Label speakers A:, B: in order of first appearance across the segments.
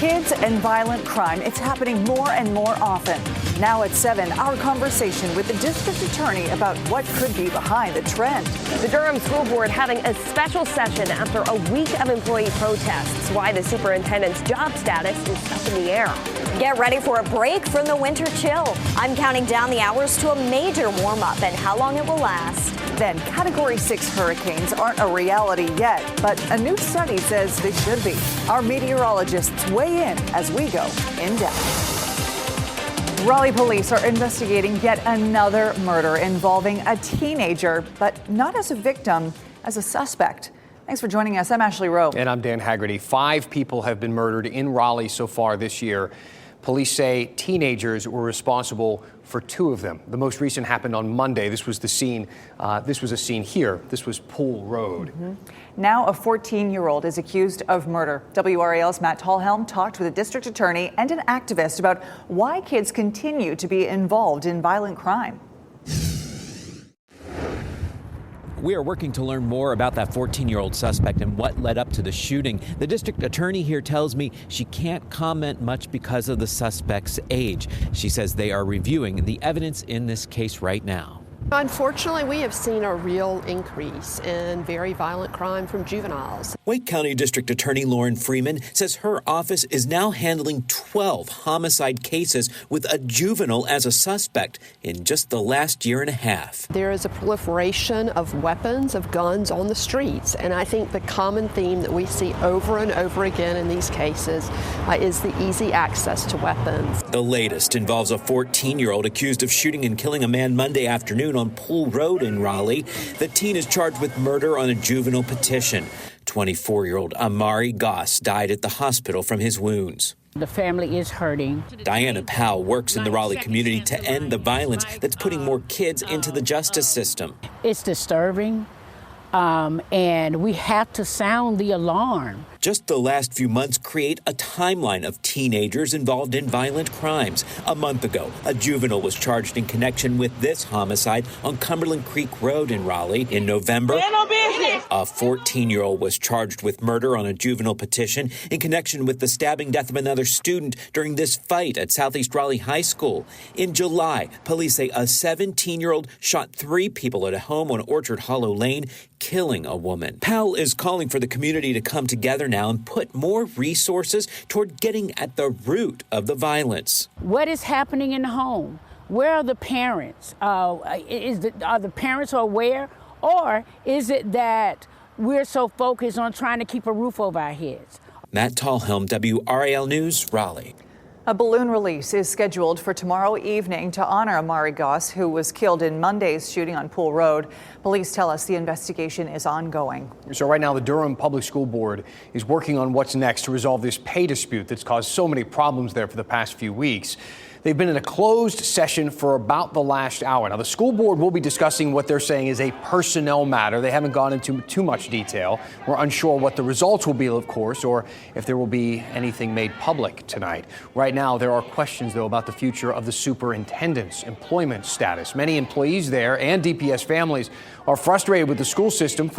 A: Kids and violent crime, it's happening more and more often. Now at 7, our conversation with the district attorney about what could be behind the trend.
B: The Durham School Board having a special session after a week of employee protests. Why the superintendent's job status is up in the air.
C: Get ready for a break from the winter chill. I'm counting down the hours to a major warm-up and how long it will last.
A: Then Category 6 hurricanes aren't a reality yet, but a new study says they should be. Our meteorologists weigh in as we go in depth. Raleigh police are investigating yet another murder involving a teenager, but not as a victim, as a suspect. Thanks for joining us. I'm Ashley Rowe.
D: And I'm Dan Haggerty. 5 people have been murdered in Raleigh so far this year. Police say teenagers were responsible for 2 of them. The most recent happened on Monday. This was the scene. This was a scene here. This was Pool Road.
A: Now a 14-year-old is accused of murder. WRAL's Matt Tallhelm talked with a district attorney and an activist about why kids continue to be involved in violent crime.
E: We are working to learn more about that 14-year-old suspect and what led up to the shooting. The district attorney here tells me she can't comment much because of the suspect's age. She says they are reviewing the evidence in this case right now.
F: Unfortunately, we have seen a real increase in very violent crime from juveniles.
G: Wake County District Attorney Lauren Freeman says her office is now handling 12 homicide cases with a juvenile as a suspect in just the last year and a half.
F: There is a proliferation of weapons, of guns on the streets, and I think the common theme that we see over and over again in these cases is the easy access to weapons.
G: The latest involves a 14-year-old accused of shooting and killing a man Monday afternoon on Pool Road in Raleigh. The teen is charged with murder on a juvenile petition. 24-year-old Amari Goss died at the hospital from his wounds.
H: The family is hurting.
G: Diana Powell works in the Raleigh community to end the violence that's putting more kids into the justice system.
H: It's disturbing, and we have to sound the alarm.
G: Just the last few months create a timeline of teenagers involved in violent crimes. A month ago, a juvenile was charged in connection with this homicide on Cumberland Creek Road in Raleigh. In November, a 14-year-old was charged with murder on a juvenile petition in connection with the stabbing death of another student during this fight at Southeast Raleigh High School. In July, police say a 17-year-old shot 3 people at a home on Orchard Hollow Lane, killing a woman. Powell is calling for the community to come together now and put more resources toward getting at the root of the violence.
H: What is happening in the home? Where are the parents? Are the parents aware? Or is it that we're so focused on trying to keep a roof over our heads?
G: Matt Tallhelm, WRAL News, Raleigh.
A: A balloon release is scheduled for tomorrow evening to honor Amari Goss, who was killed in Monday's shooting on Pool Road. Police tell us the investigation is ongoing.
D: So right now, the Durham Public School Board is working on what's next to resolve this pay dispute that's caused so many problems there for the past few weeks. They've been in a closed session for about the last hour. Now, the school board will be discussing what they're saying is a personnel matter. They haven't gone into too much detail. We're unsure what the results will be, of course, or if there will be anything made public tonight. Right now, there are questions, though, about the future of the superintendent's employment status. Many employees there and DPS families are frustrated with the school system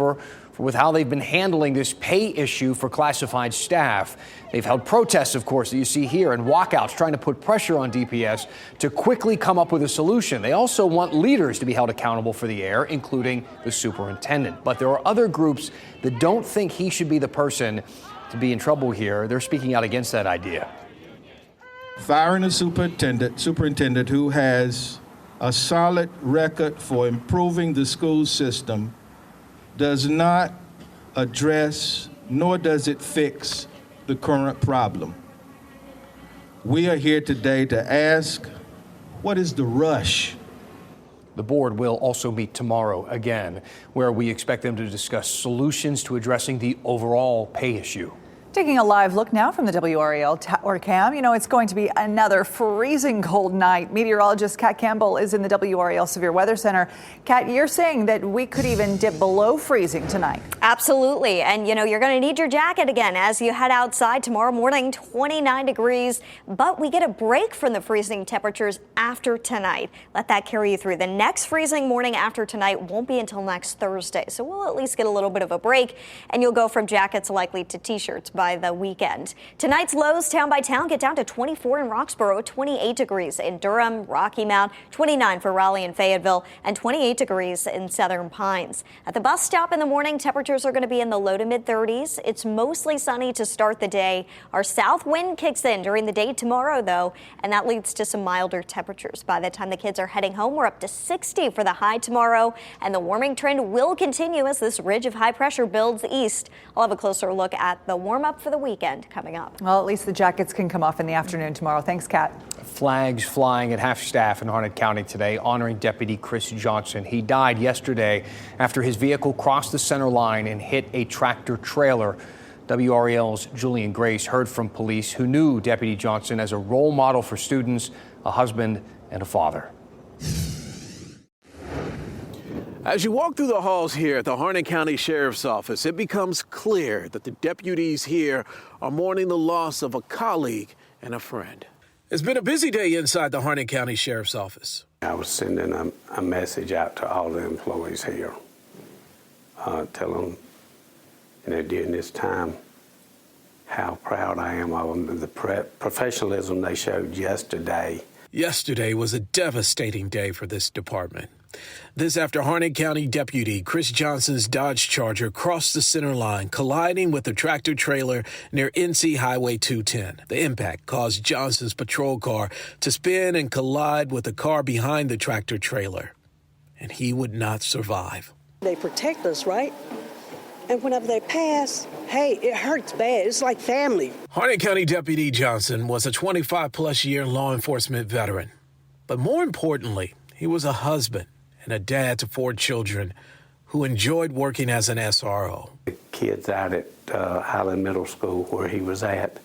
D: with how they've been handling this pay issue for classified staff. They've held protests, of course, that you see here, and walkouts trying to put pressure on DPS to quickly come up with a solution. They also want leaders to be held accountable for the error, including the superintendent. But there are other groups that don't think he should be the person to be in trouble here. They're speaking out against that idea.
I: Firing a superintendent who has a solid record for improving the school system does not address, nor does it fix the current problem. We are here today to ask, what is the rush?
D: The board will also meet tomorrow again, where we expect them to discuss solutions to addressing the overall pay issue.
A: Taking a live look now from the WRAL Tower Cam. You know, it's going to be another freezing cold night. Meteorologist Kat Campbell is in the WRAL Severe Weather Center. Kat, you're saying that we could even dip below freezing tonight.
C: Absolutely. And, you know, you're going to need your jacket again as you head outside tomorrow morning, 29 degrees. But we get a break from the freezing temperatures after tonight. Let that carry you through. The next freezing morning after tonight won't be until next Thursday. So we'll at least get a little bit of a break, and you'll go from jackets likely to T-shirts by the weekend. Tonight's lows town by town get down to 24 in Roxborough, 28 degrees in Durham, Rocky Mount, 29 for Raleigh and Fayetteville, and 28 degrees in Southern Pines. At the bus stop in the morning, temperatures are going to be in the low to mid 30s. It's mostly sunny to start the day. Our south wind kicks in during the day tomorrow, though, and that leads to some milder temperatures. By the time the kids are heading home, we're up to 60 for the high tomorrow, and the warming trend will continue as this ridge of high pressure builds east. I'll have a closer look at the warm up for the weekend coming up.
A: Well, at least the jackets can come off in the afternoon tomorrow. Thanks, Kat.
D: Flags flying at half-staff in Harnett County today, honoring Deputy Chris Johnson. He died yesterday after his vehicle crossed the center line and hit a tractor trailer. WRAL's Julian Grace heard from police who knew Deputy Johnson as a role model for students, a husband, and a father.
J: As you walk through the halls here at the Harnett County Sheriff's Office, it becomes clear that the deputies here are mourning the loss of a colleague and a friend. It's been a busy day inside the Harnett County Sheriff's Office.
K: I was sending a message out to all the employees here, tell them, during this time, how proud I am of them, the professionalism they showed yesterday.
J: Yesterday was a devastating day for this department. This after Harnett County Deputy Chris Johnson's Dodge Charger crossed the center line, colliding with a tractor trailer near NC Highway 210. The impact caused Johnson's patrol car to spin and collide with the car behind the tractor trailer, and he would not survive.
L: They protect us, right? And whenever they pass, hey, it hurts bad. It's like family.
J: Harnett County Deputy Johnson was a 25-plus year law enforcement veteran. But more importantly, he was a husband and a dad to 4 children who enjoyed working as an SRO.
K: The kids out at Highland Middle School where he was at,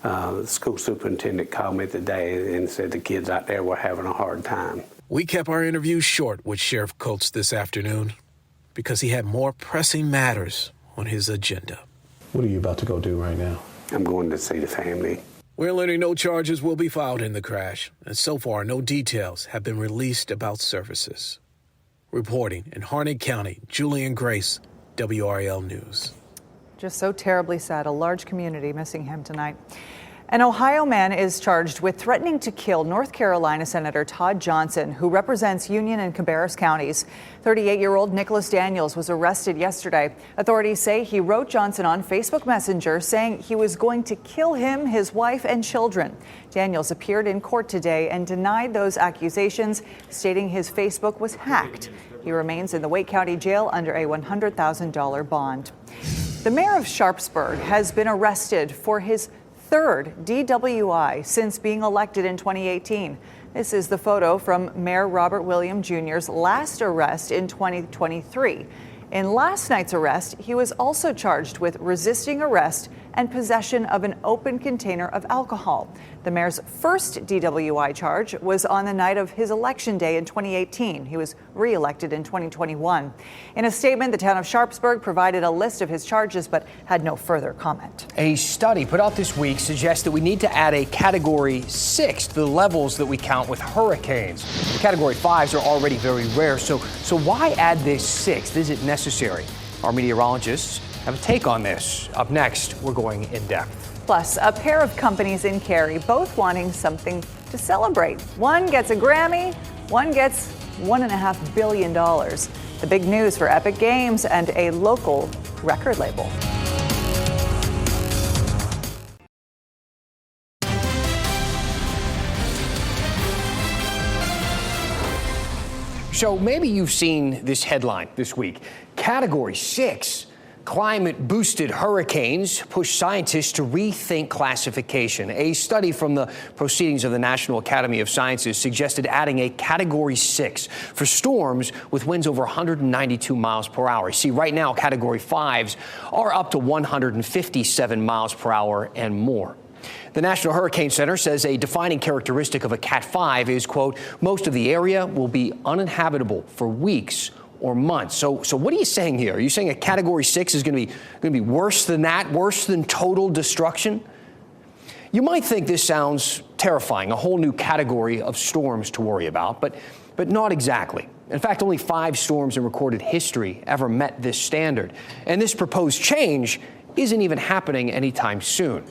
K: the school superintendent called me today and said the kids out there were having a hard time.
J: We kept our interview short with Sheriff Coates this afternoon because he had more pressing matters on his agenda.
M: What are you about to go do right now?
K: I'm going to see the family.
J: We're learning no charges will be filed in the crash, and so far no details have been released about services. Reporting in Harnett County, Julian Grace, WRAL News.
A: Just so terribly sad. A large community missing him tonight. An Ohio man is charged with threatening to kill North Carolina Senator Todd Johnson, who represents Union and Cabarrus counties. 38-year-old Nicholas Daniels was arrested yesterday. Authorities say he wrote Johnson on Facebook Messenger saying he was going to kill him, his wife, and children. Daniels appeared in court today and denied those accusations, stating his Facebook was hacked. He remains in the Wake County Jail under a $100,000 bond. The mayor of Sharpsburg has been arrested for his third DWI since being elected in 2018. This is the photo from Mayor Robert William Jr.'s last arrest in 2023. In last night's arrest, he was also charged with resisting arrest and possession of an open container of alcohol. The mayor's first DWI charge was on the night of his election day in 2018. He was re-elected in 2021. In a statement, the town of Sharpsburg provided a list of his charges but had no further comment.
D: A study put out this week suggests that we need to add a Category 6 to the levels that we count with hurricanes. Category 5s are already very rare, so why add this 6th? Is it necessary? Our meteorologists have a take on this. Up next, we're going in depth.
A: Plus, a pair of companies in Cary, both wanting something to celebrate. One gets a Grammy, one gets $1.5 billion. The big news for Epic Games and a local record label.
D: So maybe you've seen this headline this week. Category 6. Climate-boosted hurricanes push scientists to rethink classification. A study from the Proceedings of the National Academy of Sciences suggested adding a Category 6 for storms with winds over 192 miles per hour. See, right now, Category 5s are up to 157 miles per hour and more. The National Hurricane Center says a defining characteristic of a Cat 5 is, quote, most of the area will be uninhabitable for weeks or months. So what are you saying here? Are you saying a Category 6 is going to be worse than that, worse than total destruction? You might think this sounds terrifying, a whole new category of storms to worry about, but not exactly. In fact, only 5 storms in recorded history ever met this standard. And this proposed change isn't even happening anytime soon.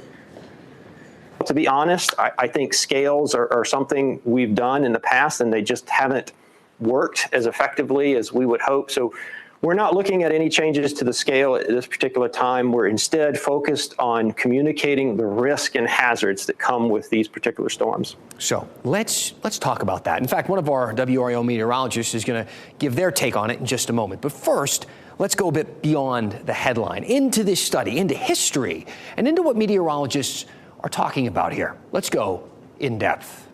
N: To be honest, I think scales are something we've done in the past, and they just haven't worked as effectively as we would hope. So we're not looking at any changes to the scale at this particular time. We're instead focused on communicating the risk and hazards that come with these particular storms.
D: So let's talk about that. In fact, one of our WRAL meteorologists is going to give their take on it in just a moment. But first, let's go a bit beyond the headline, into this study, into history, and into what meteorologists are talking about here. Let's go in depth.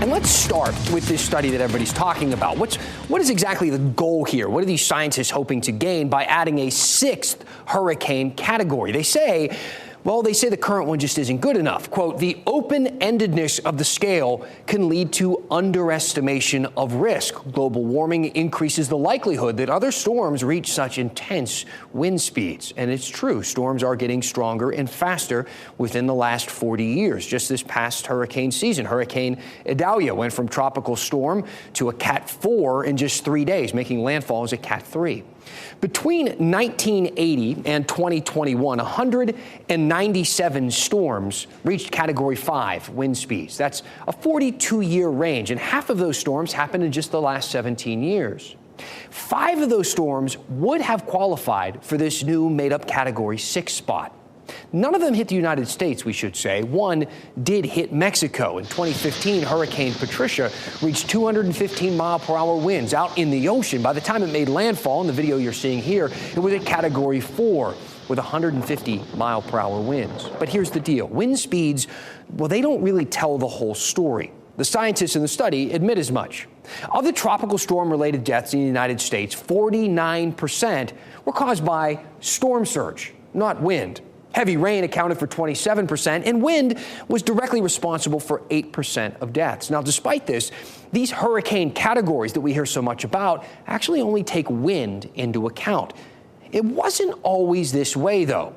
D: And let's start with this study that everybody's talking about. What is exactly the goal here? What are these scientists hoping to gain by adding a 6th hurricane category? They say the current one just isn't good enough. Quote, the open-endedness of the scale can lead to underestimation of risk. Global warming increases the likelihood that other storms reach such intense wind speeds. And it's true, storms are getting stronger and faster within the last 40 years. Just this past hurricane season, Hurricane Idalia went from tropical storm to a Cat 4 in just 3 days, making landfall as a Cat 3. Between 1980 and 2021, 197 storms reached Category 5 wind speeds. That's a 42-year range, and half of those storms happened in just the last 17 years. 5 of those storms would have qualified for this new made-up Category 6 spot. None of them hit the United States, we should say. One did hit Mexico. In 2015, Hurricane Patricia reached 215-mile-per-hour winds out in the ocean. By the time it made landfall, in the video you're seeing here, it was at Category 4 with 150-mile-per-hour winds. But here's the deal. Wind speeds, well, they don't really tell the whole story. The scientists in the study admit as much. Of the tropical storm-related deaths in the United States, 49% were caused by storm surge, not wind. Heavy rain accounted for 27%, and wind was directly responsible for 8% of deaths. Now, despite this, these hurricane categories that we hear so much about actually only take wind into account. It wasn't always this way, though.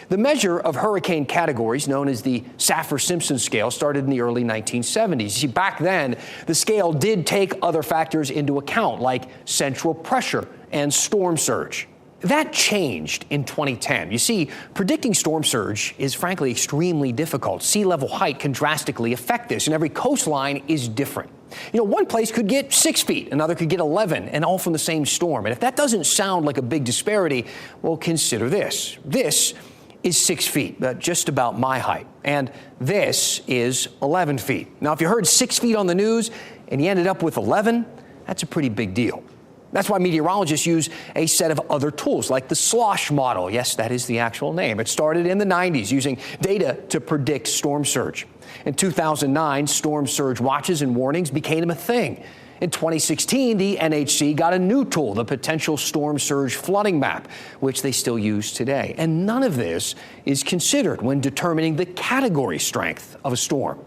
D: The measure of hurricane categories, known as the Saffir-Simpson scale, started in the early 1970s. See, back then, the scale did take other factors into account, like central pressure and storm surge. That changed in 2010. You see, predicting storm surge is frankly extremely difficult. Sea level height can drastically affect this, and every coastline is different. You know, one place could get 6 feet, another could get 11, and all from the same storm. And if that doesn't sound like a big disparity, well, consider this. This is 6 feet, just about my height, and this is 11 feet. Now, if you heard 6 feet on the news and you ended up with 11, that's a pretty big deal. That's why meteorologists use a set of other tools like the SLOSH model. Yes, that is the actual name. It started in the 90s using data to predict storm surge. In 2009, storm surge watches and warnings became a thing. In 2016, the NHC got a new tool, the potential storm surge flooding map, which they still use today. And none of this is considered when determining the category strength of a storm.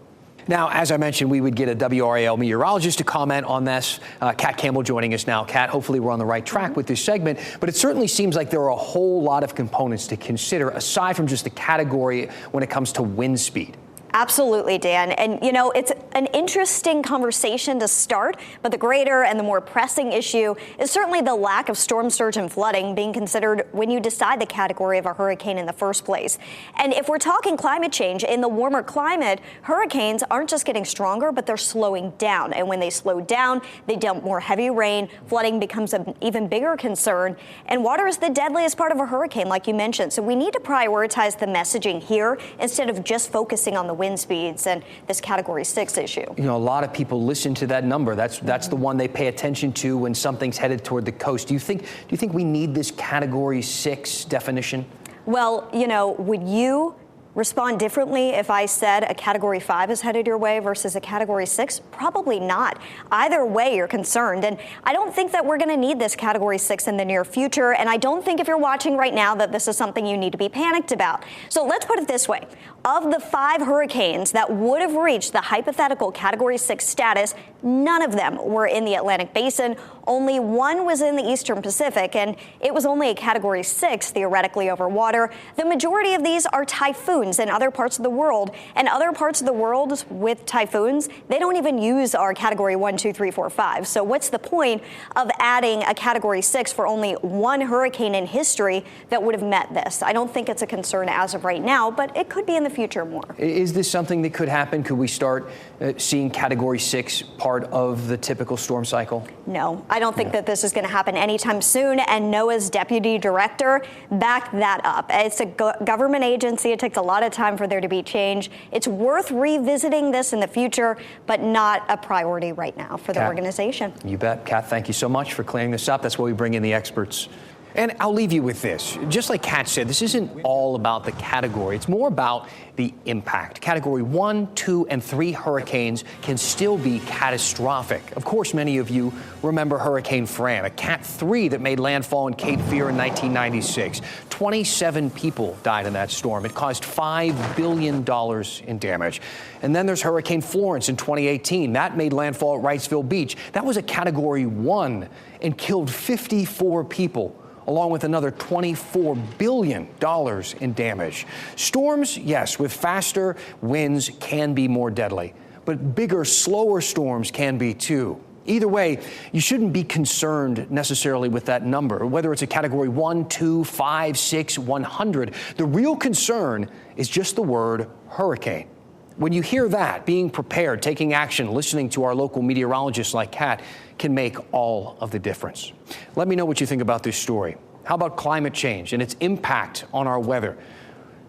D: Now, as I mentioned, we would get a WRAL meteorologist to comment on this. Kat Campbell joining us now. Kat, hopefully we're on the right track with this segment, but it certainly seems like there are a whole lot of components to consider aside from just the category when it comes to wind speed.
C: Absolutely, Dan. And, you know, it's an interesting conversation to start, but the greater and the more pressing issue is certainly the lack of storm surge and flooding being considered when you decide the category of a hurricane in the first place. And if we're talking climate change, in the warmer climate, hurricanes aren't just getting stronger, but they're slowing down. And when they slow down, they dump more heavy rain. Flooding becomes an even bigger concern. And water is the deadliest part of a hurricane, like you mentioned. So we need to prioritize the messaging here instead of just focusing on the wind speeds and this Category 6 issue.
D: You know, a lot of people listen to that number. That's the one they pay attention to when something's headed toward the coast. Do you think we need this Category 6 definition?
C: Well, you know, would you respond differently if I said a Category 5 is headed your way versus a Category 6? Probably not. Either way, you're concerned. And I don't think that we're going to need this Category 6 in the near future. And I don't think if you're watching right now that this is something you need to be panicked about. So let's put it this way. Of the 5 hurricanes that would have reached the hypothetical Category 6 status, none of them were in the Atlantic Basin. Only one was in the Eastern Pacific, and it was only a Category 6 theoretically over water. The majority of these are typhoons in other parts of the world, and other parts of the world with typhoons, they don't even use our Category 1, 2, 3, 4, 5. So what's the point of adding a Category 6 for only one hurricane in history that would have met this? I don't think it's a concern as of right now, but it could be in the future more.
D: Is this something that could happen? Could we start seeing Category 6 part of the typical storm cycle?
C: No, I don't think that this is going to happen anytime soon, and NOAA's deputy director backed that up. It's a government agency. It takes a lot of time for there to be change. It's worth revisiting this in the future, but not a priority right now for the organization.
D: You bet. Kat, thank you so much for clearing this up. That's why we bring in the experts. And I'll leave you with this. Just like Kat said, this isn't all about the category. It's more about the impact. Category 1, 2, and 3 hurricanes can still be catastrophic. Of course, many of you remember Hurricane Fran, a Cat 3 that made landfall in Cape Fear in 1996. 27 people died in that storm. It caused $5 billion in damage. And then there's Hurricane Florence in 2018. That made landfall at Wrightsville Beach. That was a Category 1 and killed 54 people, along with another $24 billion in damage. Storms, yes, with faster winds can be more deadly, but bigger, slower storms can be too. Either way, you shouldn't be concerned necessarily with that number, whether it's a Category 1, 2, 5, 6, 100. The real concern is just the word hurricane. When you hear that, being prepared, taking action, listening to our local meteorologists like Kat can make all of the difference. Let me know what you think about this story. How about climate change and its impact on our weather?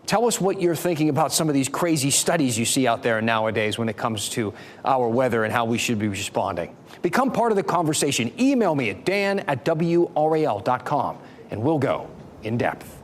D: Tell us what you're thinking about some of these crazy studies you see out there nowadays when it comes to our weather and how we should be responding. Become part of the conversation. Email me at dan@WRAL.com and we'll go in depth.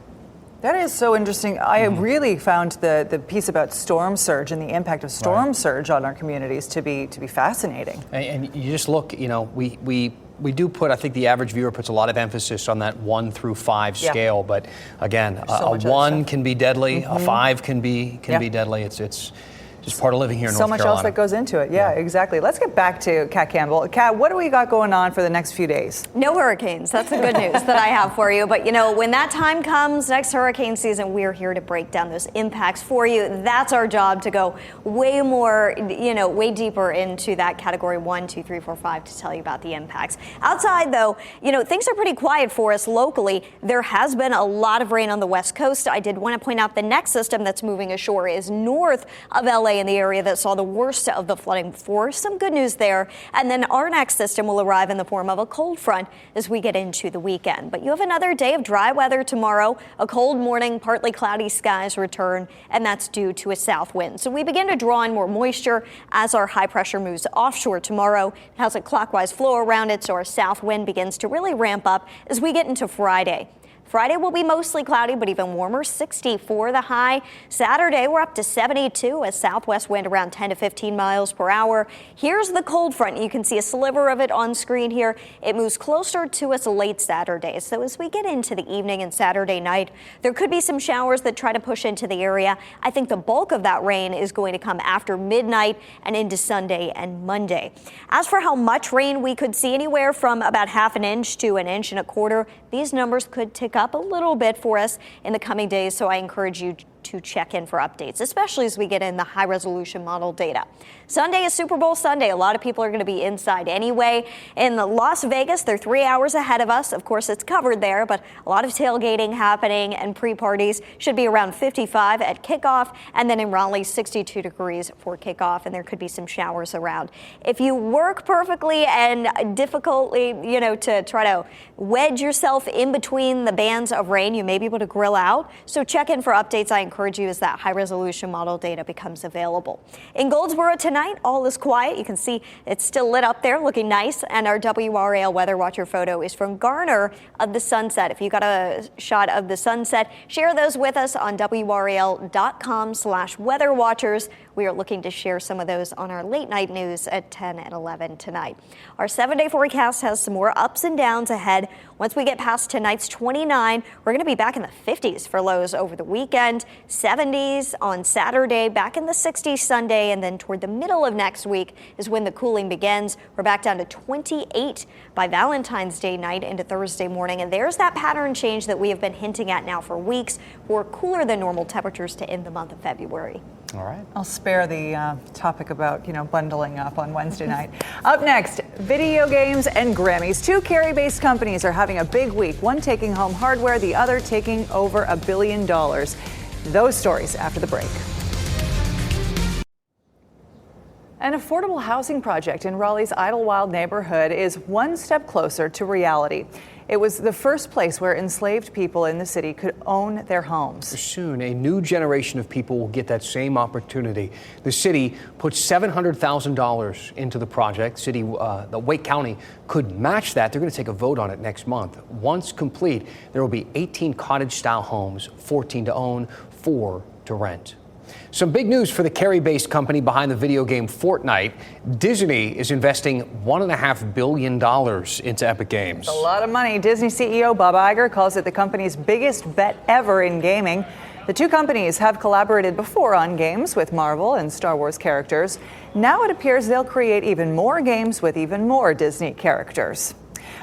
A: That is so interesting. I really found the piece about storm surge and the impact of storm surge on our communities to be fascinating.
D: And you just look, you know, we do put, I think the average viewer puts a lot of emphasis on that 1 through 5 scale, but again, a 1 can be deadly, a 5 can be deadly. It's just part of living here in North Carolina. So much else
A: that goes into it. Yeah, exactly. Let's get back to Kat Campbell. Kat, what do we got going on for the next few days?
C: No hurricanes. That's the good news that I have for you. But, you know, when that time comes, next hurricane season, we're here to break down those impacts for you. That's our job, to go way more, way deeper into that Category 1, 2, 3, 4, 5 to tell you about the impacts. Outside, though, things are pretty quiet for us locally. There has been a lot of rain on the West Coast. I did want to point out the next system that's moving ashore is north of LA, in the area that saw the worst of the flooding before. Some good news there. And then our next system will arrive in the form of a cold front as we get into the weekend. But you have another day of dry weather tomorrow. A cold morning, partly cloudy skies return, and that's due to a south wind. So we begin to draw in more moisture as our high pressure moves offshore tomorrow. It has a clockwise flow around it, so our south wind begins to really ramp up as we get into Friday. Friday will be mostly cloudy, but even warmer, 60 for the high. Saturday, we're up to 72, a southwest wind around 10 to 15 miles per hour. Here's the cold front. You can see a sliver of it on screen here. It moves closer to us late Saturday. So as we get into the evening and Saturday night, there could be some showers that try to push into the area. I think the bulk of that rain is going to come after midnight and into Sunday and Monday. As for how much rain we could see, anywhere from about ½ an inch to 1.25 inches, these numbers could tick up a little bit for us in the coming days, so I encourage you to check in for updates, especially as we get in the high resolution model data. Sunday is Super Bowl Sunday. A lot of people are going to be inside anyway. In Las Vegas, they're 3 hours ahead of us. Of course, it's covered there, but a lot of tailgating happening, and pre-parties should be around 55 at kickoff, and then in Raleigh, 62 degrees for kickoff, and there could be some showers around. If you work perfectly and difficultly, to try to wedge yourself in between the bands of rain, you may be able to grill out. So check in for updates. I encourage you as that high resolution model data becomes available. In Goldsboro tonight, all is quiet. You can see it's still lit up there, looking nice. And our WRAL Weather Watcher photo is from Garner of the sunset. If you got a shot of the sunset, share those with us on WRAL.com/weatherwatchers. We are looking to share some of those on our late night news at 10 and 11 tonight. Our 7-day forecast has some more ups and downs ahead. Once we get past tonight's 29, we're going to be back in the 50s for lows over the weekend, 70s on Saturday, back in the 60s Sunday, and then toward the middle of next week is when the cooling begins. We're back down to 28 by Valentine's Day night into Thursday morning, and there's that pattern change that we have been hinting at now for weeks for cooler than normal temperatures to end the month of February.
A: All right. I'll spare the topic about, bundling up on Wednesday night. Up next, video games and Grammys. Two Cary-based companies are having a big week, one taking home hardware, the other taking over $1 billion. Those stories after the break. An affordable housing project in Raleigh's Idlewild neighborhood is one step closer to reality. It was the first place where enslaved people in the city could own their homes.
D: Soon, a new generation of people will get that same opportunity. The city put $700,000 into the project. The Wake County could match that. They're going to take a vote on it next month. Once complete, there will be 18 cottage-style homes, 14 to own, 4 to rent. Some big news for the Cary-based company behind the video game Fortnite. Disney is investing $1.5 billion into Epic Games.
A: A lot of money. Disney CEO Bob Iger calls it the company's biggest bet ever in gaming. The two companies have collaborated before on games with Marvel and Star Wars characters. Now it appears they'll create even more games with even more Disney characters.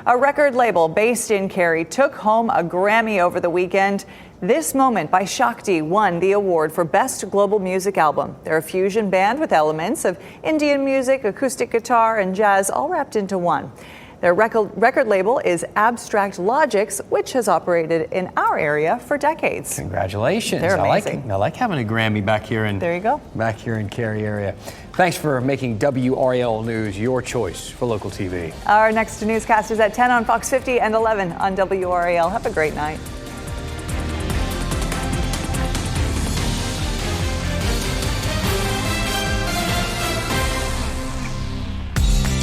A: A record label based in Cary took home a Grammy over the weekend. This Moment by Shakti won the award for Best Global Music Album. They're a fusion band with elements of Indian music, acoustic guitar, and jazz all wrapped into one. Their record label is Abstract Logics, which has operated in our area for decades.
D: Congratulations.
A: They're amazing.
D: I like having a Grammy back here in Cary area. Thanks for making WRAL News your choice for local TV.
A: Our next newscast is at 10 on Fox 50 and 11 on WRAL. Have a great night.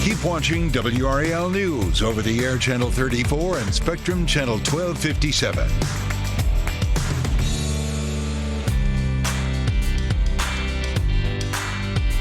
O: Keep watching WRAL News over the air Channel 34 and Spectrum Channel 1257.